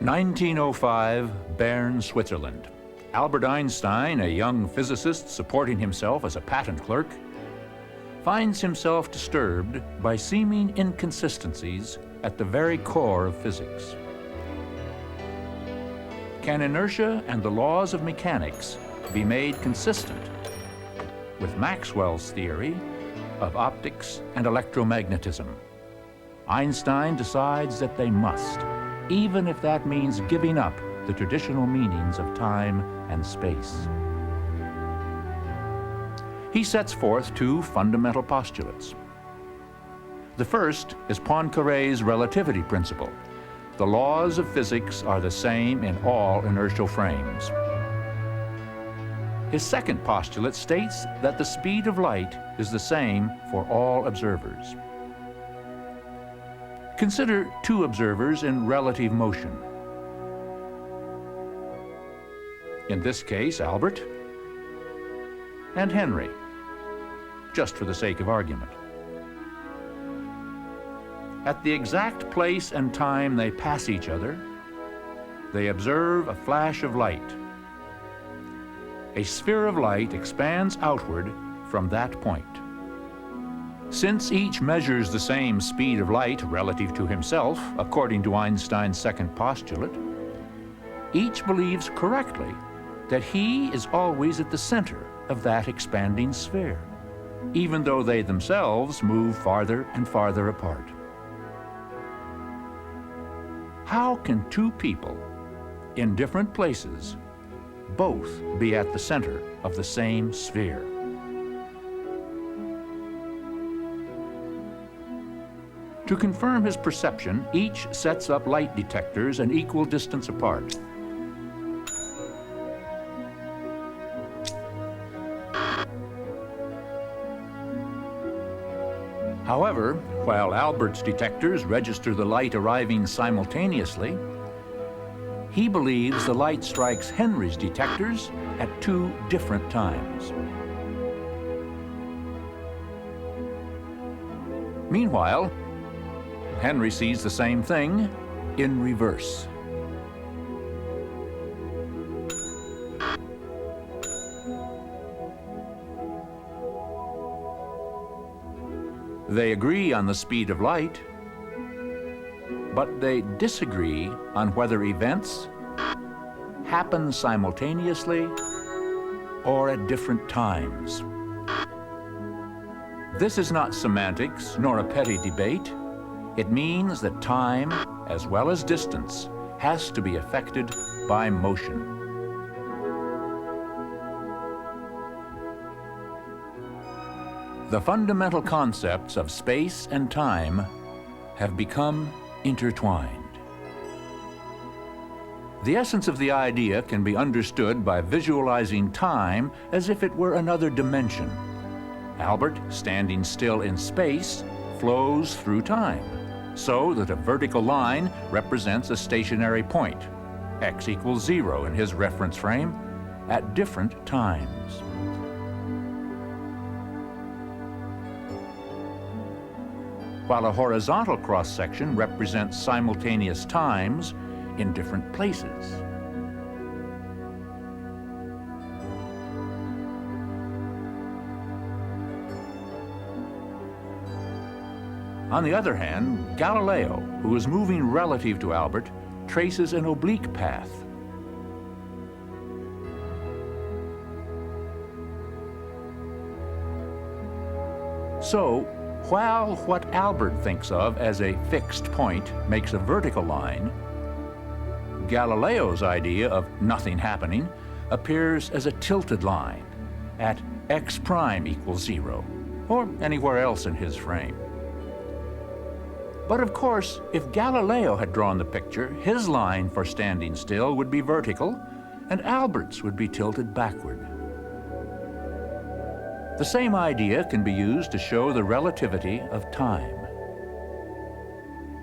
1905, Bern, Switzerland. Albert Einstein, a young physicist supporting himself as a patent clerk, finds himself disturbed by seeming inconsistencies at the very core of physics. Can inertia and the laws of mechanics be made consistent with Maxwell's theory of optics and electromagnetism? Einstein decides that they must, even if that means giving up the traditional meanings of time and space. He sets forth two fundamental postulates. The first is Poincaré's relativity principle. The laws of physics are the same in all inertial frames. His second postulate states that the speed of light is the same for all observers. Consider two observers in relative motion. In this case, Albert and Henry, just for the sake of argument. At the exact place and time they pass each other, they observe a flash of light. A sphere of light expands outward from that point. Since each measures the same speed of light relative to himself, according to Einstein's second postulate, each believes correctly that he is always at the center of that expanding sphere, even though they themselves move farther and farther apart. How can two people in different places both be at the center of the same sphere? To confirm his perception, each sets up light detectors an equal distance apart. However, while Albert's detectors register the light arriving simultaneously, he believes the light strikes Henry's detectors at two different times. Meanwhile, Henry sees the same thing in reverse. They agree on the speed of light, but they disagree on whether events happen simultaneously or at different times. This is not semantics nor a petty debate. It means that time, as well as distance, has to be affected by motion. The fundamental concepts of space and time have become intertwined. The essence of the idea can be understood by visualizing time as if it were another dimension. Albert, standing still in space, flows through time, so that a vertical line represents a stationary point, x equals 0 in his reference frame, at different times. While a horizontal cross-section represents simultaneous times in different places. On the other hand, Galileo, who is moving relative to Albert, traces an oblique path. So, while what Albert thinks of as a fixed point makes a vertical line, Galileo's idea of nothing happening appears as a tilted line at x prime equals 0, or anywhere else in his frame. But of course, if Galileo had drawn the picture, his line for standing still would be vertical, and Albert's would be tilted backward. The same idea can be used to show the relativity of time.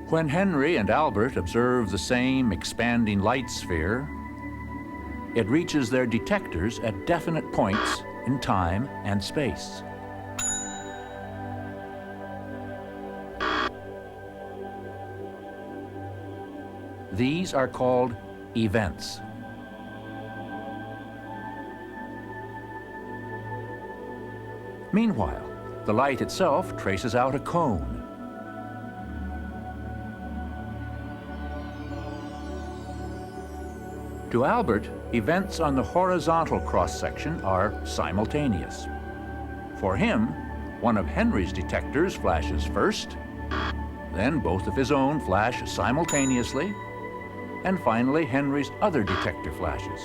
When Henry and Albert observe the same expanding light sphere, it reaches their detectors at definite points in time and space. These are called events. Meanwhile, the light itself traces out a cone. To Albert, events on the horizontal cross-section are simultaneous. For him, one of Henry's detectors flashes first, then both of his own flash simultaneously, and finally Henry's other detector flashes.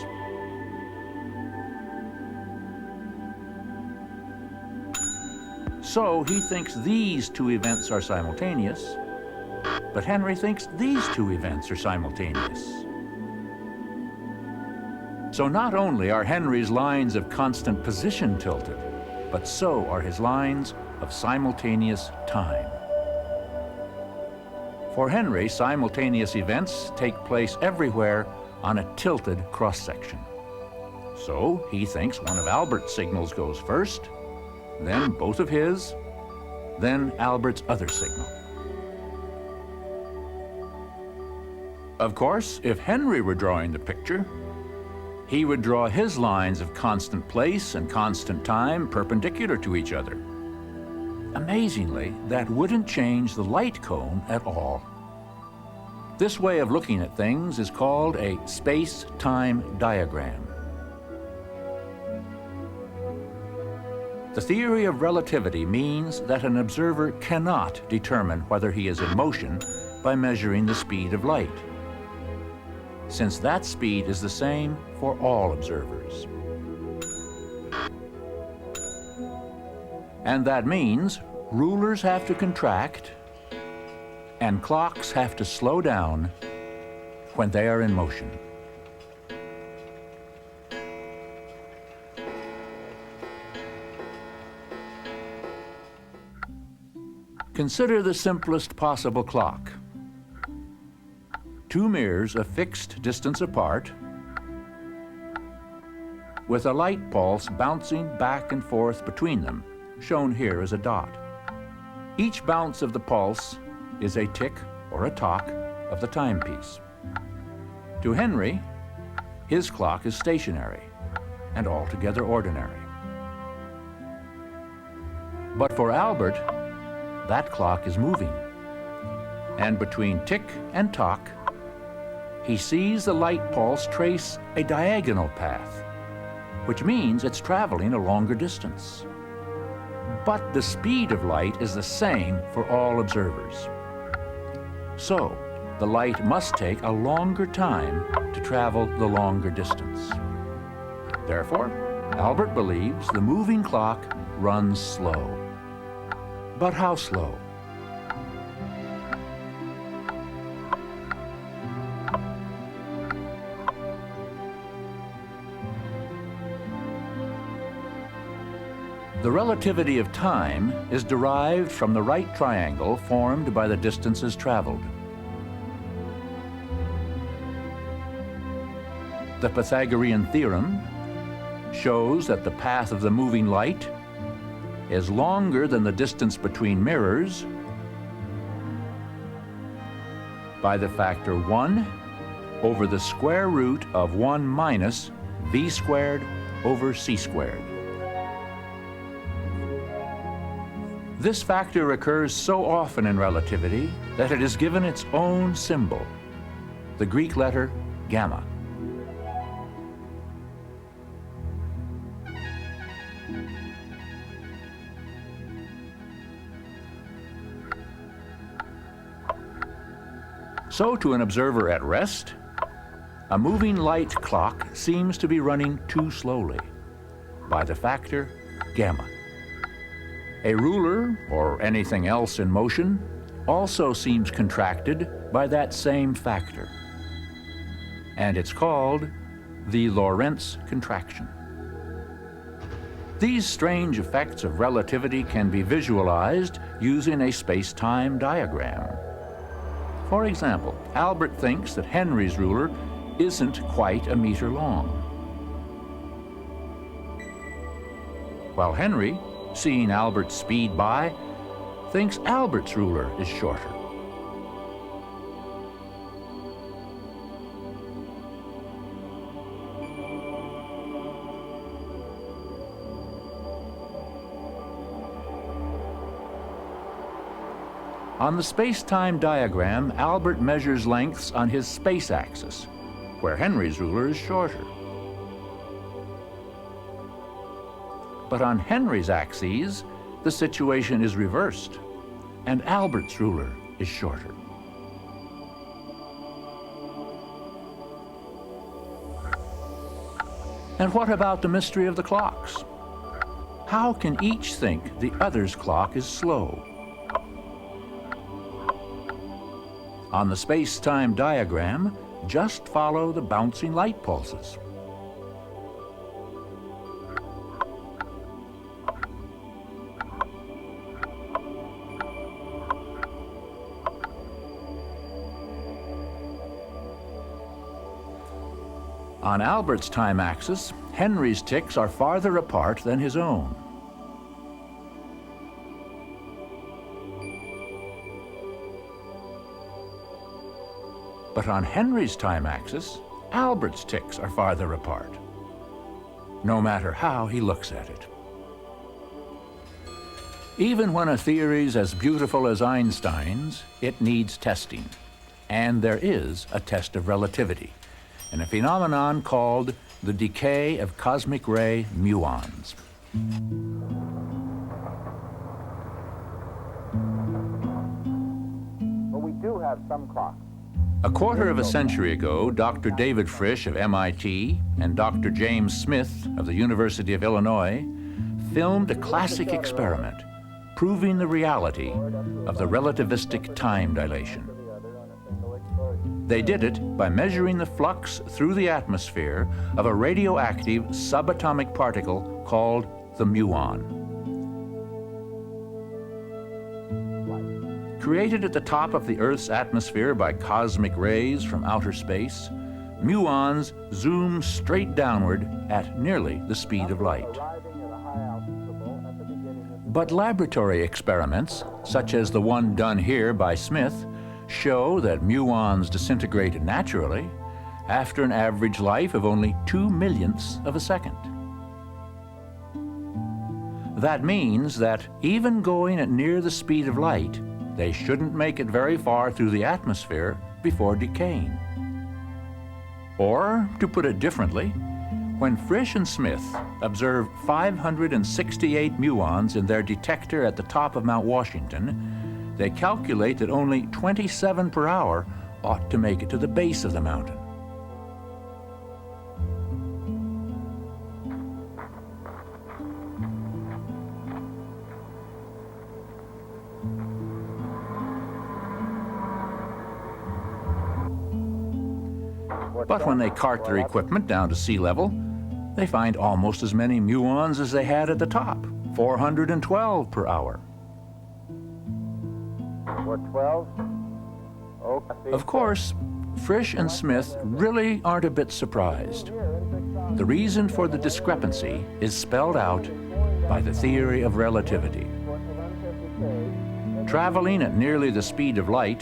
So he thinks these two events are simultaneous, but Henry thinks these two events are simultaneous. So not only are Henry's lines of constant position tilted, but so are his lines of simultaneous time. For Henry, simultaneous events take place everywhere on a tilted cross-section. So he thinks one of Albert's signals goes first, then both of his, then Albert's other signal. Of course, if Henry were drawing the picture, he would draw his lines of constant place and constant time perpendicular to each other. Amazingly, that wouldn't change the light cone at all. This way of looking at things is called a space-time diagram. The theory of relativity means that an observer cannot determine whether he is in motion by measuring the speed of light, since that speed is the same for all observers. And that means rulers have to contract and clocks have to slow down when they are in motion. Consider the simplest possible clock. Two mirrors a fixed distance apart, with a light pulse bouncing back and forth between them, shown here as a dot. Each bounce of the pulse is a tick or a tock of the timepiece. To Henry, his clock is stationary and altogether ordinary. But for Albert, that clock is moving, and between tick and tock, he sees the light pulse trace a diagonal path, which means it's traveling a longer distance. But the speed of light is the same for all observers. So, the light must take a longer time to travel the longer distance. Therefore, Albert believes the moving clock runs slow. But how slow? The relativity of time is derived from the right triangle formed by the distances traveled. The Pythagorean theorem shows that the path of the moving light is longer than the distance between mirrors by the factor 1 over the square root of 1 minus v squared over c squared. This factor occurs so often in relativity that it is given its own symbol, the Greek letter gamma. So to an observer at rest, a moving light clock seems to be running too slowly by the factor gamma. A ruler, or anything else in motion, also seems contracted by that same factor, and it's called the Lorentz Contraction. These strange effects of relativity can be visualized using a space-time diagram. For example, Albert thinks that Henry's ruler isn't quite a meter long, while Henry, seeing Albert speed by, thinks Albert's ruler is shorter. On the space-time diagram, Albert measures lengths on his space axis, where Henry's ruler is shorter. But on Henry's axes, the situation is reversed, and Albert's ruler is shorter. And what about the mystery of the clocks? How can each think the other's clock is slow? On the space-time diagram, just follow the bouncing light pulses. On Albert's time axis, Henry's ticks are farther apart than his own. But on Henry's time axis, Albert's ticks are farther apart, no matter how he looks at it. Even when a theory's as beautiful as Einstein's, it needs testing. And there is a test of relativity, and a phenomenon called the decay of cosmic ray muons. But we do have some clocks. A quarter of a century ago, Dr. David Frisch of MIT and Dr. James Smith of the University of Illinois filmed a classic experiment proving the reality of the relativistic time dilation. They did it by measuring the flux through the atmosphere of a radioactive subatomic particle called the muon. Created at the top of the Earth's atmosphere by cosmic rays from outer space, muons zoom straight downward at nearly the speed of light. But laboratory experiments, such as the one done here by Smith, show that muons disintegrate naturally after an average life of only 2/millionths of a second. That means that even going at near the speed of light, they shouldn't make it very far through the atmosphere before decaying. Or, to put it differently, when Frisch and Smith observed 568 muons in their detector at the top of Mount Washington, they calculate that only 27 per hour ought to make it to the base of the mountain. But when they cart their equipment down to sea level, they find almost as many muons as they had at the top, 412 per hour. 412? Oh, Of course, Frisch and Smith really aren't a bit surprised. The reason for the discrepancy is spelled out by the theory of relativity. Traveling at nearly the speed of light,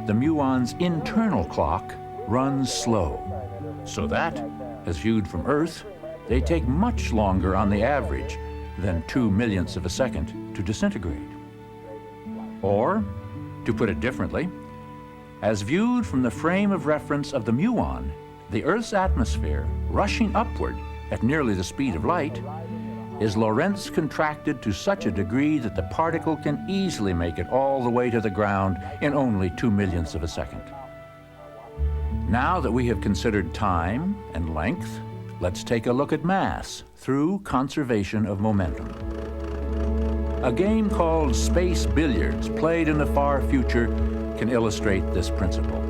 the muon's internal clock runs slow, so that, as viewed from Earth, they take much longer on the average than 2/millionths of a second to disintegrate. Or, to put it differently, as viewed from the frame of reference of the muon, the Earth's atmosphere, rushing upward at nearly the speed of light, is Lorentz contracted to such a degree that the particle can easily make it all the way to the ground in only 2/millionths of a second. Now that we have considered time and length, let's take a look at mass through conservation of momentum. A game called Space Billiards, played in the far future, can illustrate this principle.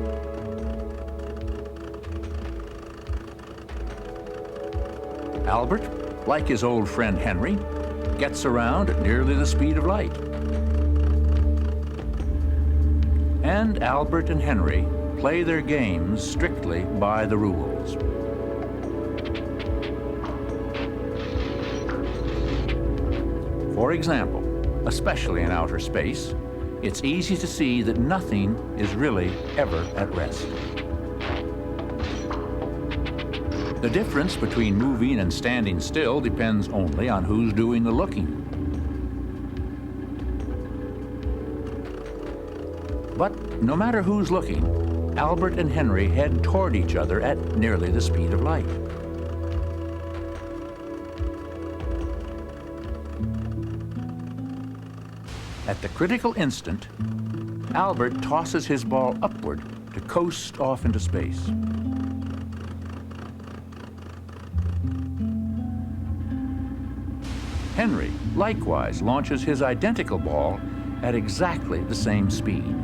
Albert, like his old friend Henry, gets around at nearly the speed of light. And Albert and Henry play their games strictly by the rules. For example, especially in outer space, it's easy to see that nothing is really ever at rest. The difference between moving and standing still depends only on who's doing the looking. But no matter who's looking, Albert and Henry head toward each other at nearly the speed of light. At the critical instant, Albert tosses his ball upward to coast off into space. Henry likewise launches his identical ball at exactly the same speed.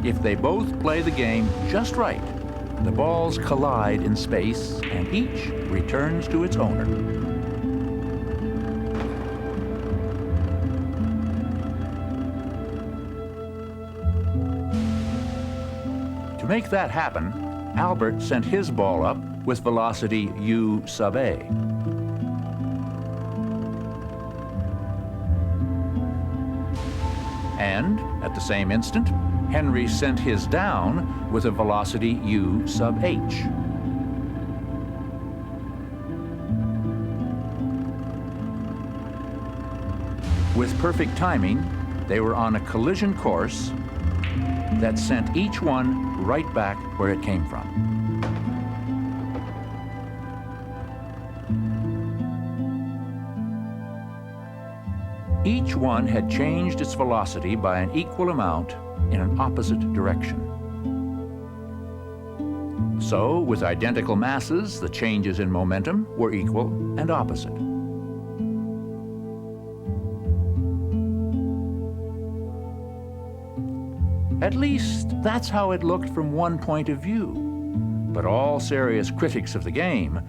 If they both play the game just right, the balls collide in space and each returns to its owner. To make that happen, Albert sent his ball up with velocity u sub a. And at the same instant, Henry sent his down with a velocity u sub h. With perfect timing, they were on a collision course that sent each one right back where it came from. Each one had changed its velocity by an equal amount in an opposite direction. So, with identical masses, the changes in momentum were equal and opposite. At least, that's how it looked from one point of view. But all serious critics of the game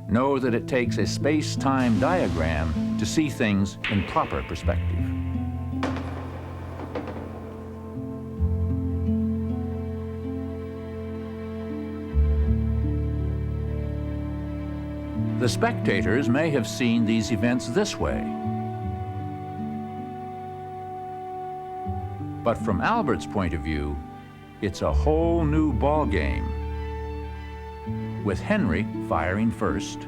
know that it takes a space-time diagram to see things in proper perspective. The spectators may have seen these events this way. But from Albert's point of view, it's a whole new ball game, with Henry firing first.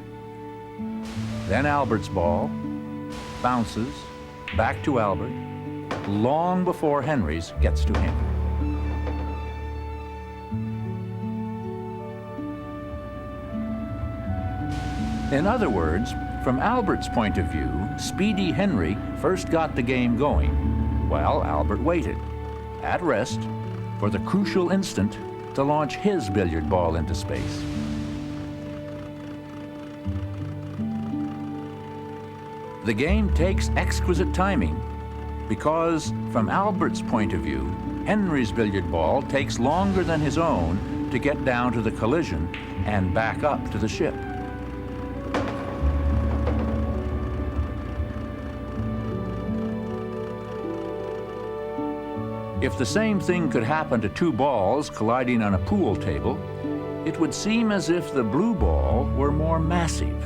Then Albert's ball bounces back to Albert long before Henry's gets to him. In other words, from Albert's point of view, speedy Henry first got the game going, while Albert waited, at rest, for the crucial instant to launch his billiard ball into space. The game takes exquisite timing because, from Albert's point of view, Henry's billiard ball takes longer than his own to get down to the collision and back up to the ship. If the same thing could happen to two balls colliding on a pool table, it would seem as if the blue ball were more massive,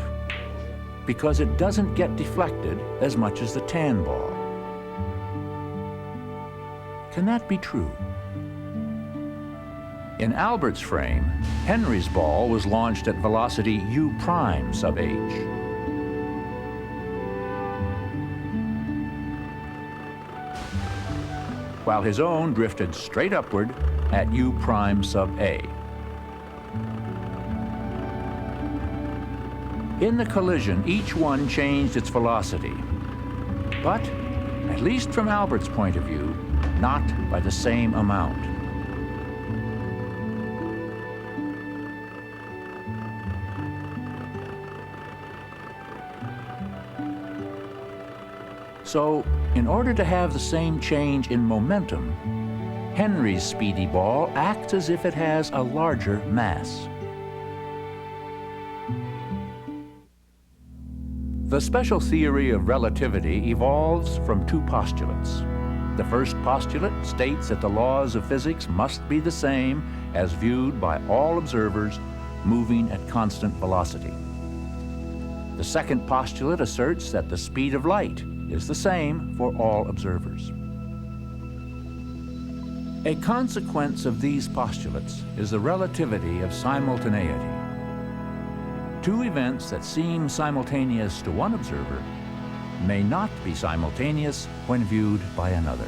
because it doesn't get deflected as much as the tan ball. Can that be true? In Albert's frame, Henry's ball was launched at velocity u prime sub h. While his own drifted straight upward at u prime sub a. In the collision, each one changed its velocity, but, at least from Albert's point of view, not by the same amount. So, in order to have the same change in momentum, Henry's speedy ball acts as if it has a larger mass. The special theory of relativity evolves from two postulates. The first postulate states that the laws of physics must be the same as viewed by all observers moving at constant velocity. The second postulate asserts that the speed of light is the same for all observers. A consequence of these postulates is the relativity of simultaneity. Two events that seem simultaneous to one observer may not be simultaneous when viewed by another.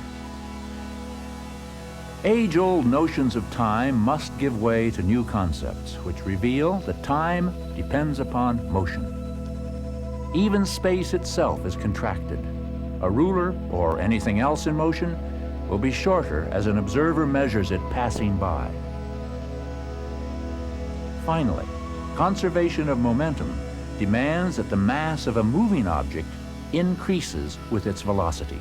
Age-old notions of time must give way to new concepts which reveal that time depends upon motion. Even space itself is contracted. A ruler, or anything else in motion, will be shorter as an observer measures it passing by. Finally, conservation of momentum demands that the mass of a moving object increases with its velocity.